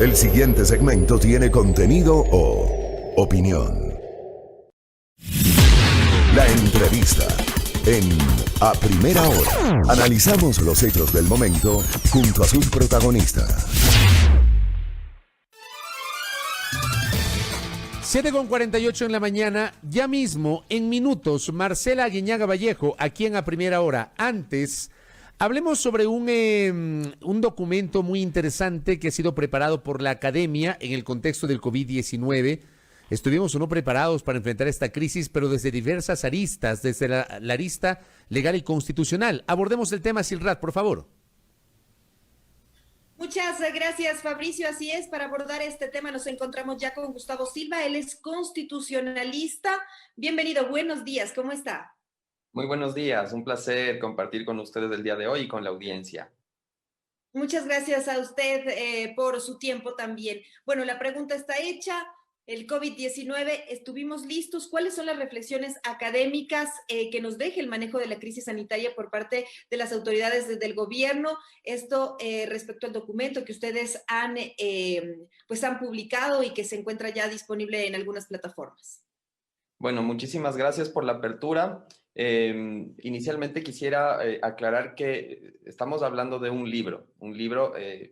El siguiente segmento tiene contenido o opinión. La entrevista en A Primera Hora. Analizamos los hechos del momento junto a sus protagonistas. 7:48 en la mañana, ya mismo, en minutos, Marcela Aguiñaga Vallejo, aquí en A Primera Hora. Antes, hablemos sobre un documento muy interesante que ha sido preparado por la academia en el contexto del COVID-19. Estuvimos o no preparados para enfrentar esta crisis, pero desde diversas aristas, desde la arista legal y constitucional. Abordemos el tema, Silrat, por favor. Muchas gracias, Fabricio. Así es, para abordar este tema nos encontramos ya con Gustavo Silva. Él es constitucionalista. Bienvenido, buenos días, ¿cómo está? Muy buenos días, un placer compartir con ustedes el día de hoy y con la audiencia. Muchas gracias a usted por su tiempo también. Bueno, la pregunta está hecha. El COVID-19, ¿estuvimos listos? ¿Cuáles son las reflexiones académicas que nos deje el manejo de la crisis sanitaria por parte de las autoridades del gobierno? Esto respecto al documento que ustedes han publicado y que se encuentra ya disponible en algunas plataformas. Bueno, muchísimas gracias por la apertura. Inicialmente quisiera aclarar que estamos hablando de un libro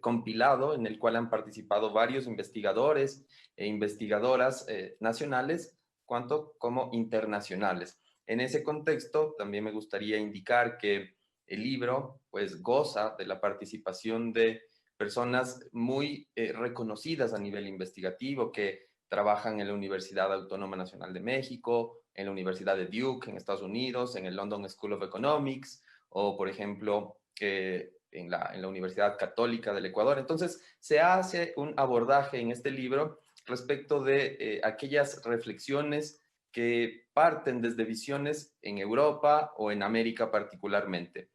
compilado en el cual han participado varios investigadores e investigadoras nacionales, cuanto como internacionales. En ese contexto, también me gustaría indicar que el libro pues goza de la participación de personas muy reconocidas a nivel investigativo que trabajan en la Universidad Autónoma Nacional de México, en la Universidad de Duke en Estados Unidos, en el London School of Economics o, por ejemplo, en la Universidad Católica del Ecuador. Entonces, se hace un abordaje en este libro respecto de aquellas reflexiones que parten desde visiones en Europa o en América particularmente.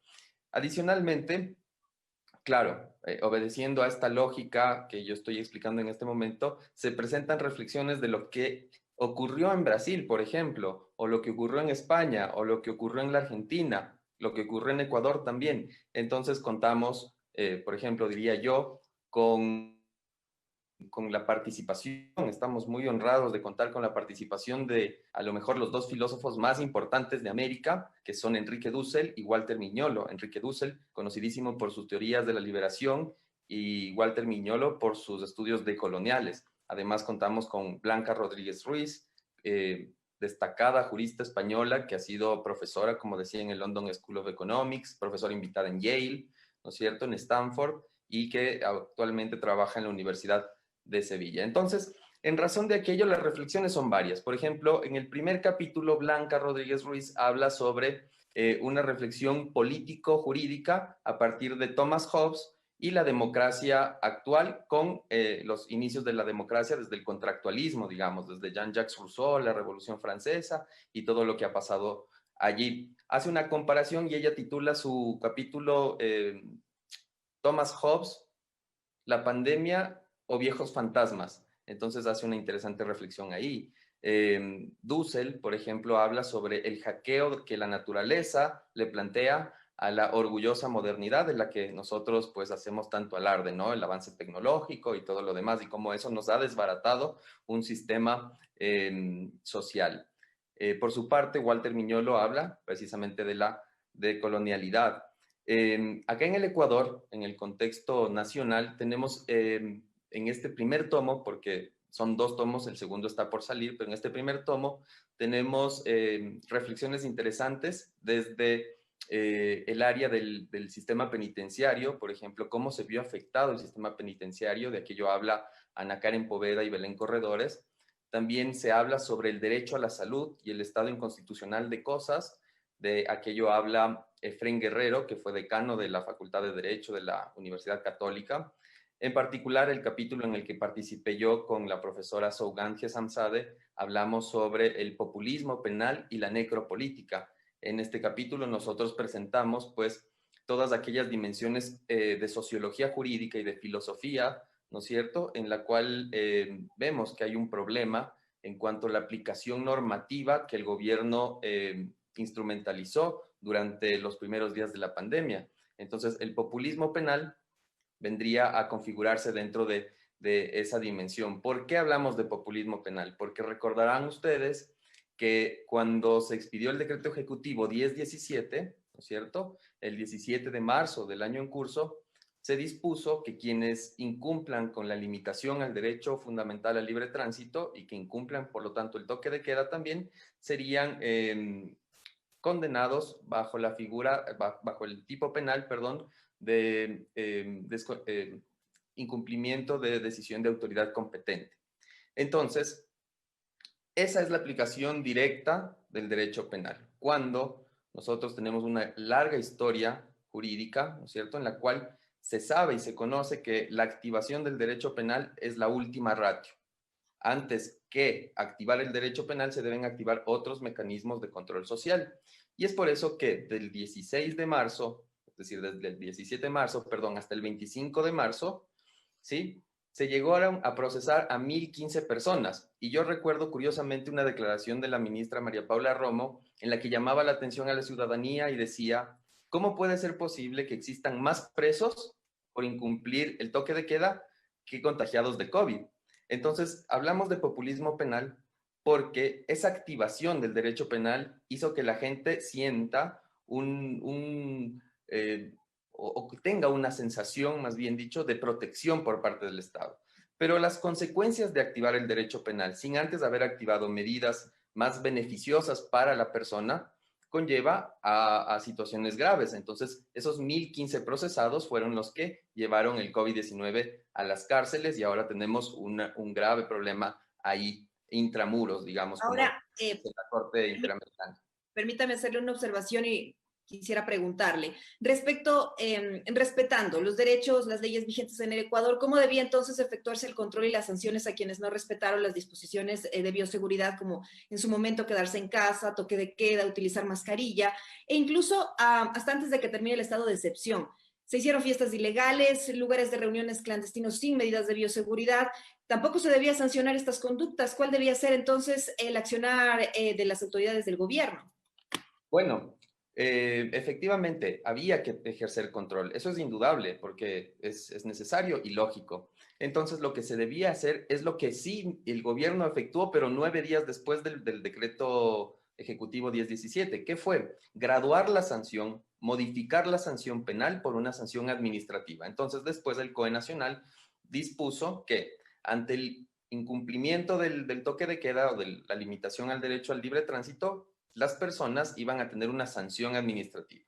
Adicionalmente, claro, obedeciendo a esta lógica que yo estoy explicando en este momento, se presentan reflexiones de lo que ocurrió en Brasil, por ejemplo, o lo que ocurrió en España, o lo que ocurrió en la Argentina, lo que ocurrió en Ecuador también. Entonces contamos, por ejemplo, diría yo, con la participación, estamos muy honrados de contar con la participación de a lo mejor los dos filósofos más importantes de América, que son Enrique Dussel y Walter Miñolo. Enrique Dussel, conocidísimo por sus teorías de la liberación, y Walter Miñolo por sus estudios decoloniales. Además contamos con Blanca Rodríguez Ruiz, destacada jurista española que ha sido profesora, como decía, en el London School of Economics, profesora invitada en Yale, ¿no es cierto?, en Stanford, y que actualmente trabaja en la Universidad de Sevilla. Entonces, en razón de aquello, las reflexiones son varias. Por ejemplo, en el primer capítulo, Blanca Rodríguez Ruiz habla sobre una reflexión político-jurídica a partir de Thomas Hobbes y la democracia actual con los inicios de la democracia desde el contractualismo, digamos, desde Jean-Jacques Rousseau, la Revolución Francesa y todo lo que ha pasado allí. Hace una comparación y ella titula su capítulo Thomas Hobbes, la pandemia o viejos fantasmas. Entonces hace una interesante reflexión ahí. Dussel, por ejemplo, habla sobre el hackeo que la naturaleza le plantea a la orgullosa modernidad de la que nosotros pues hacemos tanto alarde, ¿no? El avance tecnológico y todo lo demás, y cómo eso nos ha desbaratado un sistema social. Por su parte, Walter Miñolo habla precisamente de la decolonialidad. Acá en el Ecuador, en el contexto nacional, tenemos en este primer tomo, porque son dos tomos, el segundo está por salir, pero en este primer tomo tenemos reflexiones interesantes desde el área del sistema penitenciario, por ejemplo, cómo se vio afectado el sistema penitenciario, de aquello habla Ana Karen Poveda y Belén Corredores. También se habla sobre el derecho a la salud y el estado inconstitucional de cosas, de aquello habla Efrén Guerrero, que fue decano de la Facultad de Derecho de la Universidad Católica. En particular, el capítulo en el que participé yo con la profesora Sougantia Samsade, hablamos sobre el populismo penal y la necropolítica. En este capítulo nosotros presentamos pues todas aquellas dimensiones de sociología jurídica y de filosofía, ¿no es cierto?, en la cual vemos que hay un problema en cuanto a la aplicación normativa que el gobierno instrumentalizó durante los primeros días de la pandemia. Entonces, el populismo penal vendría a configurarse dentro de de esa dimensión. ¿Por qué hablamos de populismo penal? Porque recordarán ustedes que cuando se expidió el decreto ejecutivo 1017, ¿no es cierto? El 17 de marzo del año en curso, se dispuso que quienes incumplan con la limitación al derecho fundamental al libre tránsito y que incumplan, por lo tanto, el toque de queda también, serían condenados bajo la figura, bajo el tipo penal, perdón, de incumplimiento de decisión de autoridad competente. Entonces, esa es la aplicación directa del derecho penal. Cuando nosotros tenemos una larga historia jurídica, ¿no es cierto?, en la cual se sabe y se conoce que la activación del derecho penal es la última ratio. Antes que activar el derecho penal, se deben activar otros mecanismos de control social. Y es por eso que del 16 de marzo, es decir, desde el 17 de marzo, perdón, hasta el 25 de marzo, ¿sí?, se llegaron a procesar a 1,015 personas. Y yo recuerdo curiosamente una declaración de la ministra María Paula Romo en la que llamaba la atención a la ciudadanía y decía, ¿cómo puede ser posible que existan más presos por incumplir el toque de queda que contagiados de COVID? Entonces, hablamos de populismo penal porque esa activación del derecho penal hizo que la gente sienta o que tenga una sensación, más bien dicho, de protección por parte del Estado. Pero las consecuencias de activar el derecho penal sin antes haber activado medidas más beneficiosas para la persona conlleva a situaciones graves. Entonces, esos 1,015 procesados fueron los que llevaron el COVID-19 a las cárceles y ahora tenemos un grave problema ahí intramuros, digamos, como Ahora, en la Corte Interamericana. permítame hacerle una observación y quisiera preguntarle, respetando los derechos, las leyes vigentes en el Ecuador, ¿cómo debía entonces efectuarse el control y las sanciones a quienes no respetaron las disposiciones de bioseguridad, como en su momento quedarse en casa, toque de queda, utilizar mascarilla, e incluso hasta antes de que termine el estado de excepción? Se hicieron fiestas ilegales, lugares de reuniones clandestinos sin medidas de bioseguridad. Tampoco se debía sancionar estas conductas. ¿Cuál debía ser entonces el accionar de las autoridades del gobierno? Bueno, efectivamente, había que ejercer control. Eso es indudable porque es necesario y lógico. Entonces, lo que se debía hacer es lo que sí el gobierno efectuó, pero 9 días después del decreto ejecutivo 1017. ¿Qué fue? Graduar la sanción, modificar la sanción penal por una sanción administrativa. Entonces, después el COE Nacional dispuso que ante el incumplimiento del toque de queda o de la limitación al derecho al libre tránsito, las personas iban a tener una sanción administrativa.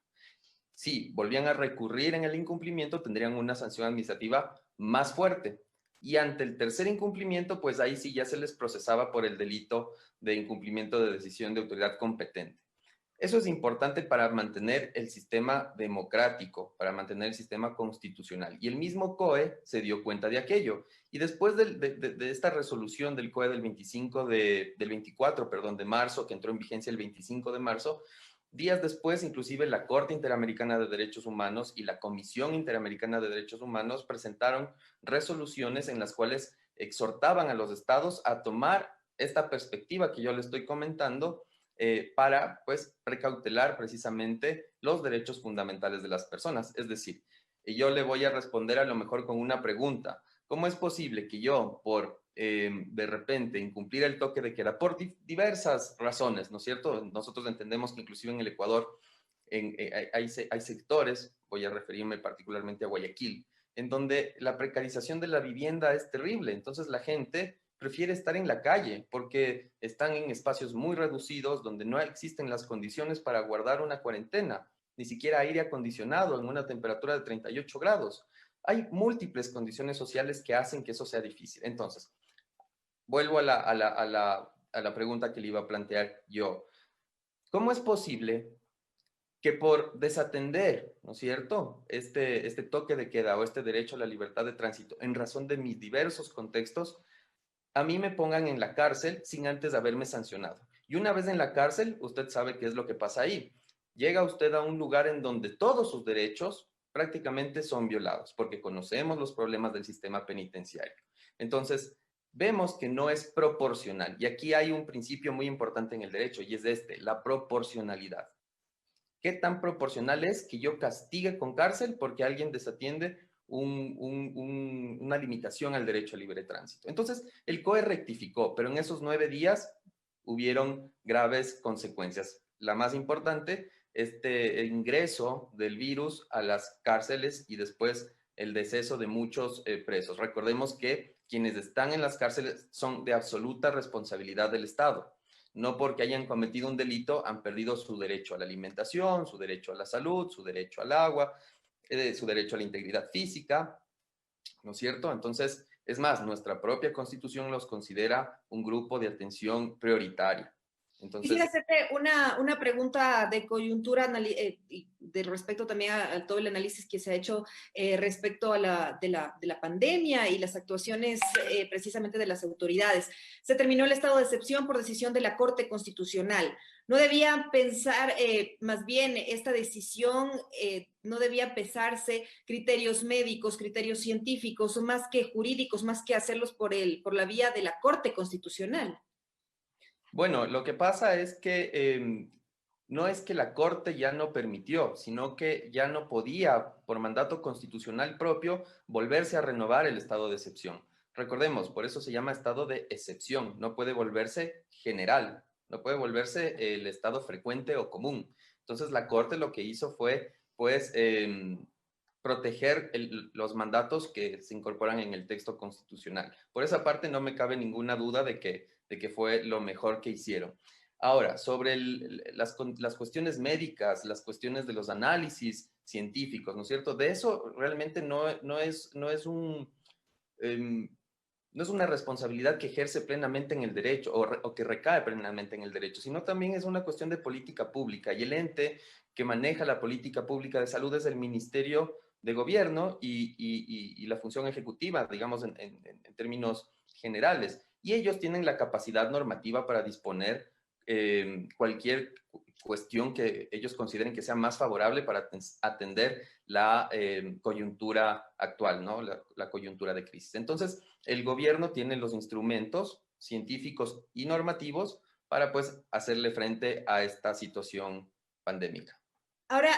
Si volvían a recurrir en el incumplimiento, tendrían una sanción administrativa más fuerte. Y ante el tercer incumplimiento, pues ahí sí ya se les procesaba por el delito de incumplimiento de decisión de autoridad competente. Eso es importante para mantener el sistema democrático, para mantener el sistema constitucional. Y el mismo COE se dio cuenta de aquello. Y después de esta resolución del COE del 24, de marzo, que entró en vigencia el 25 de marzo, días después, inclusive la Corte Interamericana de Derechos Humanos y la Comisión Interamericana de Derechos Humanos presentaron resoluciones en las cuales exhortaban a los estados a tomar esta perspectiva que yo le estoy comentando para, pues, precautelar precisamente los derechos fundamentales de las personas. Es decir, yo le voy a responder a lo mejor con una pregunta. ¿Cómo es posible que yo, por de repente incumplir el toque de queda, por diversas razones, ¿no es cierto? Nosotros entendemos que inclusive en el Ecuador hay sectores, voy a referirme particularmente a Guayaquil, en donde la precarización de la vivienda es terrible. Entonces la gente prefiere estar en la calle porque están en espacios muy reducidos donde no existen las condiciones para guardar una cuarentena, ni siquiera aire acondicionado en una temperatura de 38 grados. Hay múltiples condiciones sociales que hacen que eso sea difícil. Entonces, vuelvo a la pregunta que le iba a plantear yo. ¿Cómo es posible que por desatender, ¿no es cierto?, este toque de queda o este derecho a la libertad de tránsito en razón de mis diversos contextos, a mí me pongan en la cárcel sin antes haberme sancionado? Y una vez en la cárcel, usted sabe qué es lo que pasa ahí. Llega usted a un lugar en donde todos sus derechos prácticamente son violados, porque conocemos los problemas del sistema penitenciario. Entonces, vemos que no es proporcional. Y aquí hay un principio muy importante en el derecho, y es la proporcionalidad. ¿Qué tan proporcional es que yo castigue con cárcel porque alguien desatiende una limitación al derecho a libre tránsito. Entonces, el COE rectificó, pero en esos 9 días hubieron graves consecuencias. La más importante, este ingreso del virus a las cárceles y después el deceso de muchos presos. Recordemos que quienes están en las cárceles son de absoluta responsabilidad del Estado. No porque hayan cometido un delito han perdido su derecho a la alimentación, su derecho a la salud, su derecho al agua, su derecho a la integridad física, ¿no es cierto? Entonces, es más, nuestra propia Constitución los considera un grupo de atención prioritaria. Entonces, quisiera hacerte una pregunta de coyuntura y de respecto también a todo el análisis que se ha hecho respecto a de la pandemia y las actuaciones precisamente de las autoridades. Se terminó el estado de excepción por decisión de la Corte Constitucional. ¿No debía pensar, más bien, esta decisión, no debía pesarse criterios médicos, criterios científicos, más que jurídicos, más que hacerlos por la vía de la Corte Constitucional? bueno, lo que pasa es que no es que la Corte ya no permitió, sino que ya no podía, por mandato constitucional propio, volverse a renovar el estado de excepción. Recordemos, por eso se llama estado de excepción, no puede volverse general, no puede volverse el estado frecuente o común. Entonces la Corte lo que hizo fue, pues, proteger los mandatos que se incorporan en el texto constitucional. Por esa parte no me cabe ninguna duda de que fue lo mejor que hicieron. Ahora, sobre las cuestiones médicas, las cuestiones de los análisis científicos, ¿no es cierto? De eso realmente no es una responsabilidad que ejerce plenamente en el derecho o que recae plenamente en el derecho, sino también es una cuestión de política pública. Y el ente que maneja la política pública de salud es el Ministerio de Gobierno y la función ejecutiva, digamos, en términos generales. Y ellos tienen la capacidad normativa para disponer cualquier cuestión que ellos consideren que sea más favorable para atender la coyuntura actual, ¿no? La coyuntura de crisis. Entonces, el gobierno tiene los instrumentos científicos y normativos para, pues, hacerle frente a esta situación pandémica. Ahora,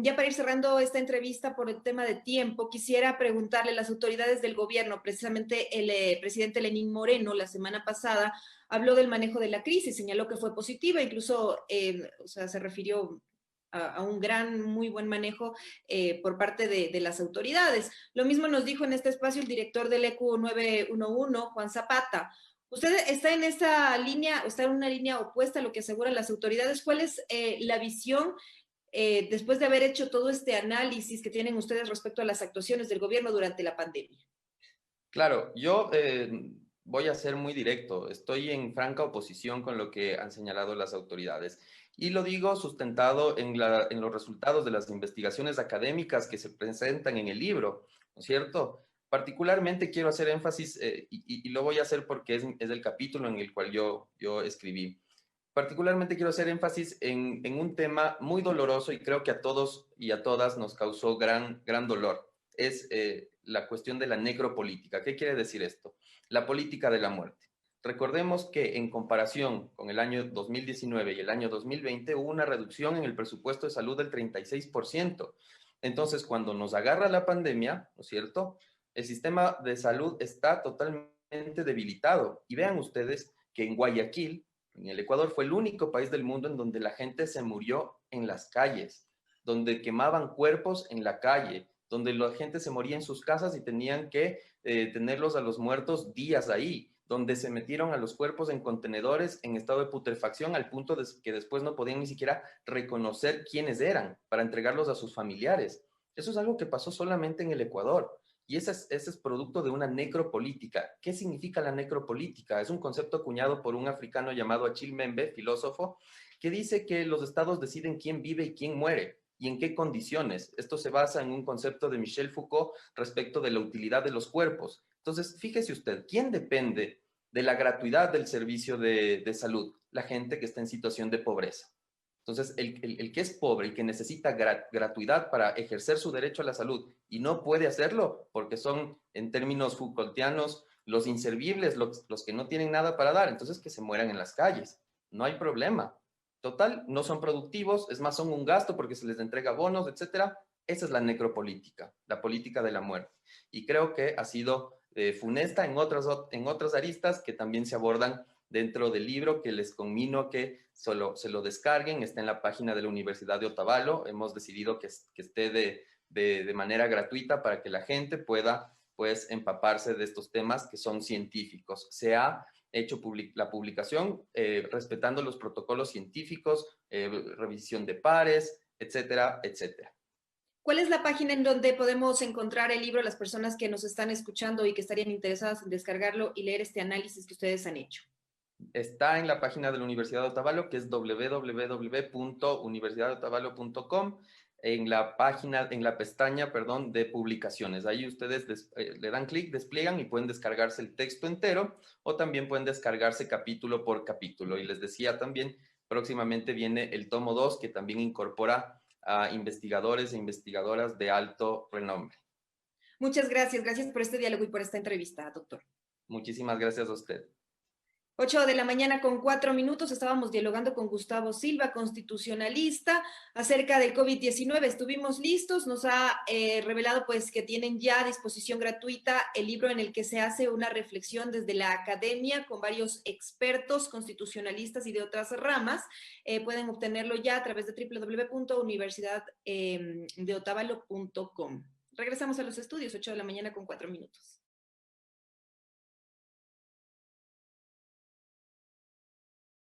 ya para ir cerrando esta entrevista por el tema de tiempo, quisiera preguntarle a las autoridades del gobierno, precisamente el presidente Lenín Moreno la semana pasada habló del manejo de la crisis, señaló que fue positiva, incluso o sea, se refirió a un muy buen manejo por parte de las autoridades. Lo mismo nos dijo en este espacio el director del ECU 911, Juan Zapata. ¿Usted está en esa línea, o está en una línea opuesta a lo que aseguran las autoridades? ¿Cuál es la visión después de haber hecho todo este análisis que tienen ustedes respecto a las actuaciones del gobierno durante la pandemia? Claro, yo voy a ser muy directo. Estoy en franca oposición con lo que han señalado las autoridades. Y lo digo sustentado en los resultados de las investigaciones académicas que se presentan en el libro, ¿no es cierto? Particularmente quiero hacer énfasis, y lo voy a hacer porque es el capítulo en el cual yo escribí. Particularmente quiero hacer énfasis en un tema muy doloroso y creo que a todos y a todas nos causó gran dolor. Es la cuestión de la necropolítica. ¿Qué quiere decir esto? La política de la muerte. Recordemos que en comparación con el año 2019 y el año 2020 hubo una reducción en el presupuesto de salud del 36%. Entonces, cuando nos agarra la pandemia, ¿no es cierto? El sistema de salud está totalmente debilitado. Y vean ustedes que en Guayaquil, en el Ecuador, fue el único país del mundo en donde la gente se murió en las calles, donde quemaban cuerpos en la calle, donde la gente se moría en sus casas y tenían que tenerlos a los muertos días ahí, donde se metieron a los cuerpos en contenedores en estado de putrefacción al punto de que después no podían ni siquiera reconocer quiénes eran para entregarlos a sus familiares. Eso es algo que pasó solamente en el Ecuador. Y ese es producto de una necropolítica. ¿Qué significa la necropolítica? Es un concepto acuñado por un africano llamado Achille Mbembe, filósofo, que dice que los estados deciden quién vive y quién muere y en qué condiciones. Esto se basa en un concepto de Michel Foucault respecto de la utilidad de los cuerpos. Entonces, fíjese usted, ¿quién depende de la gratuidad del servicio de salud? La gente que está en situación de pobreza. Entonces, el que es pobre y que necesita gratuidad para ejercer su derecho a la salud y no puede hacerlo porque son, en términos Foucaultianos, los inservibles, los que no tienen nada para dar, entonces que se mueran en las calles. No hay problema. Total, no son productivos, es más, son un gasto porque se les entrega bonos, etcétera. Esa es la necropolítica, la política de la muerte. Y creo que ha sido funesta en otras aristas que también se abordan dentro del libro, que les conmino que solo se lo descarguen. Está en la página de la Universidad de Otavalo. Hemos decidido que esté de manera gratuita para que la gente pueda, pues, empaparse de estos temas que son científicos. Se ha hecho la publicación respetando los protocolos científicos, revisión de pares, etcétera, etcétera. ¿Cuál es la página en donde podemos encontrar el libro las personas que nos están escuchando y que estarían interesadas en descargarlo y leer este análisis que ustedes han hecho? Está en la página de la Universidad de Otavalo, que es www.universidaddeotavalo.com, en la pestaña, perdón, de publicaciones. Ahí ustedes le dan clic, despliegan y pueden descargarse el texto entero, o también pueden descargarse capítulo por capítulo. Y les decía también, próximamente viene el tomo 2, que también incorpora a investigadores e investigadoras de alto renombre. Muchas gracias. Gracias por este diálogo y por esta entrevista, doctor. Muchísimas gracias a usted. 8:04 a.m. Estábamos dialogando con Gustavo Silva, constitucionalista, acerca del COVID-19. Estuvimos listos, nos ha revelado pues que tienen ya a disposición gratuita el libro en el que se hace una reflexión desde la academia con varios expertos constitucionalistas y de otras ramas. Pueden obtenerlo ya a través de www.universidaddeotavalo.com. Regresamos a los estudios, 8:04 a.m.